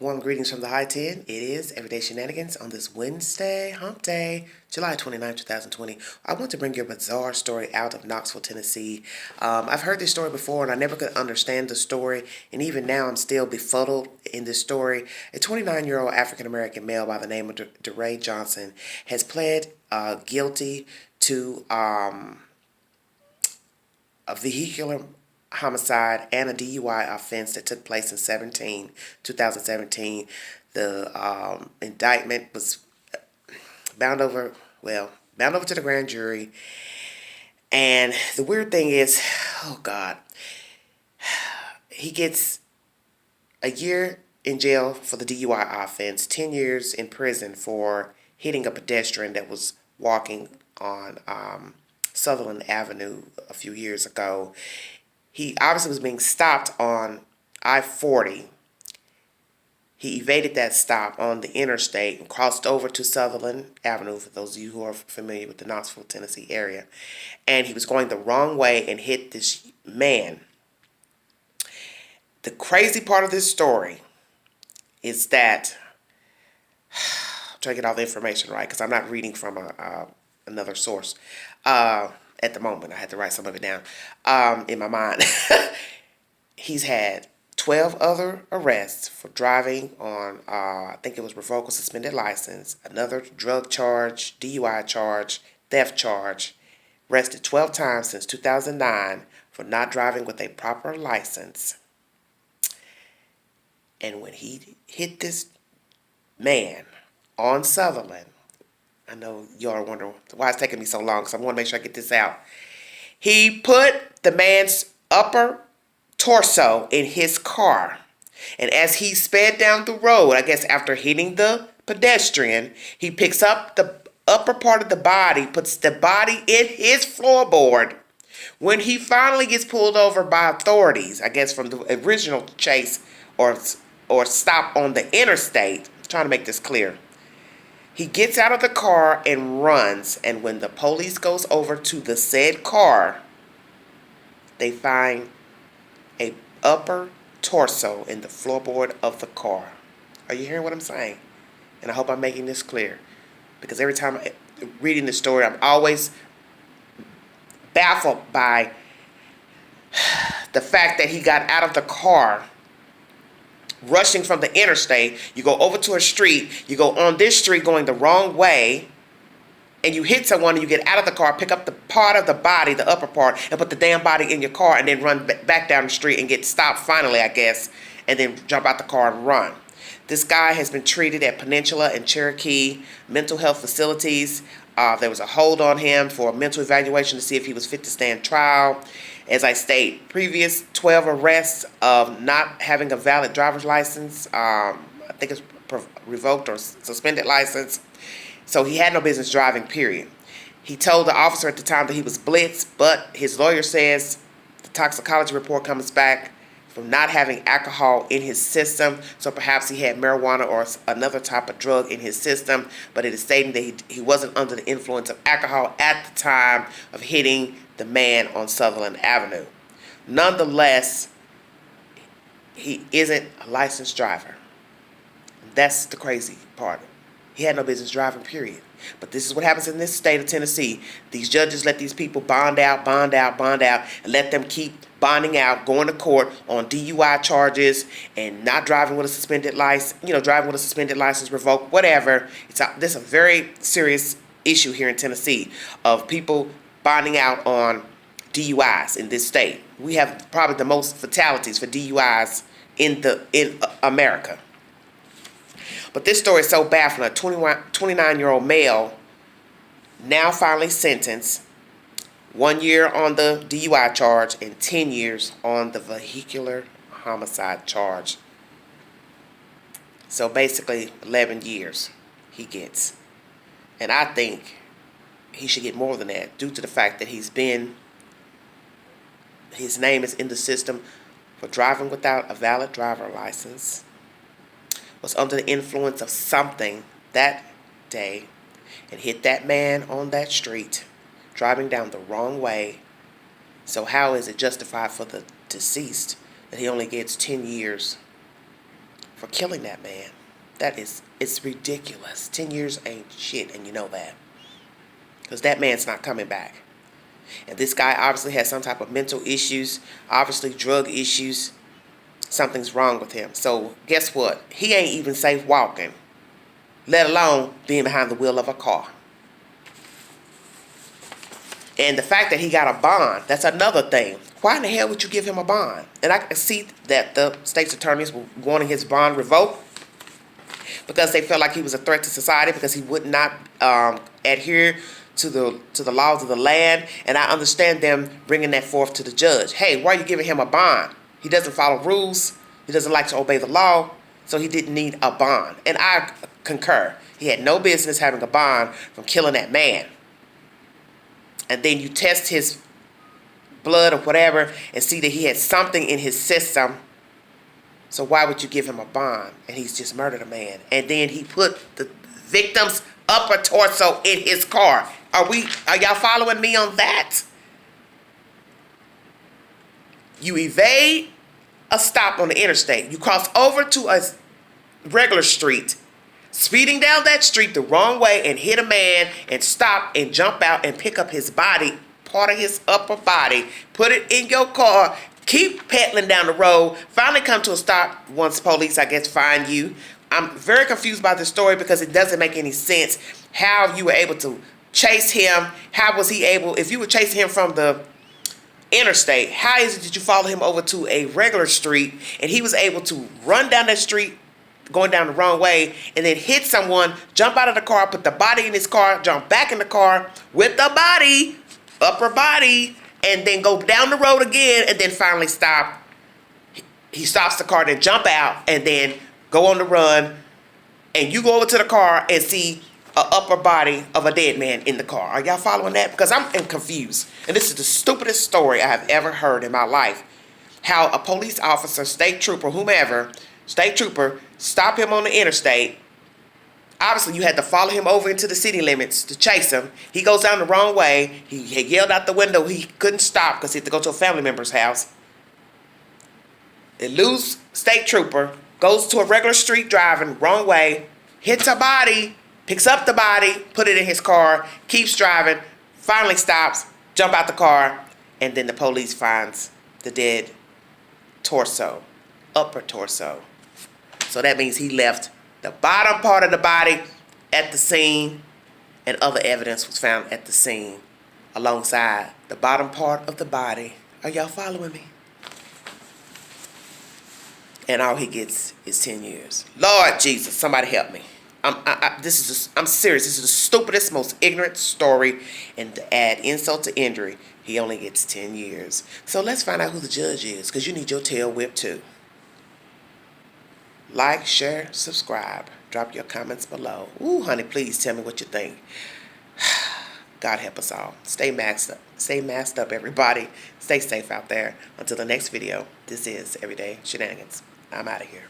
Warm greetings from the High 10. It is Everyday Shenanigans on this Wednesday, hump day, July 29, 2020. I want to bring you a bizarre story out of Knoxville, Tennessee. I've heard this story before and I never could understand the story, and even now I'm still befuddled in this story. A 29-year-old African-American male by the name of DeRay Johnson has pled guilty to a vehicular homicide and a DUI offense that took place in 2017. The indictment was bound over to the grand jury. And the weird thing is, oh God, he gets a year in jail for the DUI offense, 10 years in prison for hitting a pedestrian that was walking on Sutherland Avenue a few years ago. He obviously was being stopped on I-40. He evaded that stop on the interstate and crossed over to Sutherland Avenue, for those of you who are familiar with the Knoxville, Tennessee area. And he was going the wrong way and hit this man. The crazy part of this story is that, I'm trying to get all the information right because I'm not reading from another source. At the moment, I had to write some of it down in my mind. He's had 12 other arrests for driving on, I think it was revoked or suspended license, another drug charge, DUI charge, theft charge, arrested 12 times since 2009 for not driving with a proper license. And when he hit this man on Sutherland, I know y'all are wondering why it's taking me so long, because I want to make sure I get this out. He put the man's upper torso in his car. And as he sped down the road, I guess after hitting the pedestrian, he picks up the upper part of the body, puts the body in his floorboard. When he finally gets pulled over by authorities, I guess from the original chase or stop on the interstate, I'm trying to make this clear. He gets out of the car and runs, and when the police goes over to the said car, they find a upper torso in the floorboard of the car. Are you hearing what I'm saying? And I hope I'm making this clear, because every time I'm reading this story, I'm always baffled by the fact that he got out of the car rushing from the interstate. You go over to a street, you go on this street going the wrong way, and you hit someone and you get out of the car, pick up the part of the body, the upper part, and put the damn body in your car and then run back down the street and get stopped finally, I guess, and then jump out the car and run. This guy has been treated at Peninsula and Cherokee mental health facilities. There was a hold on him for a mental evaluation to see if he was fit to stand trial. As I state, previous 12 arrests of not having a valid driver's license. I think it's revoked or suspended license. So he had no business driving, period. He told the officer at the time that he was blitzed, but his lawyer says the toxicology report comes back from not having alcohol in his system. So perhaps he had marijuana or another type of drug in his system, but it is stating that he wasn't under the influence of alcohol at the time of hitting the man on Sutherland Avenue. Nonetheless, he isn't a licensed driver. That's the crazy part. He had no business driving, period. But this is what happens in this state of Tennessee. These judges let these people bond out, and let them keep bonding out, going to court on DUI charges and not driving with a suspended license, driving with a suspended license revoked, whatever. This is a very serious issue here in Tennessee of people bonding out on DUIs in this state. We have probably the most fatalities for DUIs in America. But this story is so baffling. A 29-year-old male, now finally sentenced, 1 year on the DUI charge and 10 years on the vehicular homicide charge. So basically 11 years he gets. And I think he should get more than that due to the fact that his name is in the system for driving without a valid driver license, was under the influence of something that day and hit that man on that street, driving down the wrong way. So how is it justified for the deceased that he only gets 10 years for killing that man. It's ridiculous. 10 years ain't shit, and you know that. Because that man's not coming back. And this guy obviously has some type of mental issues, obviously drug issues. Something's wrong with him. So guess what? He ain't even safe walking, let alone being behind the wheel of a car. And the fact that he got a bond, that's another thing. Why in the hell would you give him a bond? And I can see that the state's attorneys were wanting his bond revoked because they felt like he was a threat to society because he would not adhere to the laws of the land. And I understand them bringing that forth to the judge. Hey, why are you giving him a bond? He doesn't follow rules. He doesn't like to obey the law. So he didn't need a bond. And I concur. He had no business having a bond from killing that man. And then you test his blood or whatever and see that he had something in his system. So why would you give him a bond? And he's just murdered a man. And then he put the victim's upper torso in his car. Are y'all following me on that? You evade a stop on the interstate. You cross over to a regular street, speeding down that street the wrong way and hit a man and stop and jump out and pick up his body, part of his upper body, put it in your car, keep pedaling down the road, finally come to a stop once police, I guess, find you. I'm very confused by this story because it doesn't make any sense how you were able to chase him. How was he able, if you were chasing him from the interstate, how is it that you follow him over to a regular street and he was able to run down that street going down the wrong way and then hit someone, jump out of the car, put the body in his car, jump back in the car with the body, upper body, and then go down the road again and then finally stop. He stops the car, then jump out and then go on the run, and you go over to the car and see an upper body of a dead man in the car. Are y'all following that? Because I'm confused. And this is the stupidest story I have ever heard in my life. How a police officer, state trooper, whomever, state trooper, stop him on the interstate. Obviously, you had to follow him over into the city limits to chase him. He goes down the wrong way. He had yelled out the window. He couldn't stop because he had to go to a family member's house. Eludes state trooper, goes to a regular street driving, wrong way, hits a body, picks up the body, put it in his car, keeps driving, finally stops, jump out the car, and then the police finds the dead torso, upper torso. So that means he left the bottom part of the body at the scene, and other evidence was found at the scene alongside the bottom part of the body. Are y'all following me? And all he gets is 10 years. Lord Jesus, somebody help me. I'm serious. This is the stupidest, most ignorant story. And to add insult to injury, he only gets 10 years. So let's find out who the judge is, because you need your tail whipped too. Like, share, subscribe. Drop your comments below. Ooh, honey, please tell me what you think. God help us all. Stay masked up. Stay masked up, everybody. Stay safe out there. Until the next video, this is Everyday Shenanigans. I'm out of here.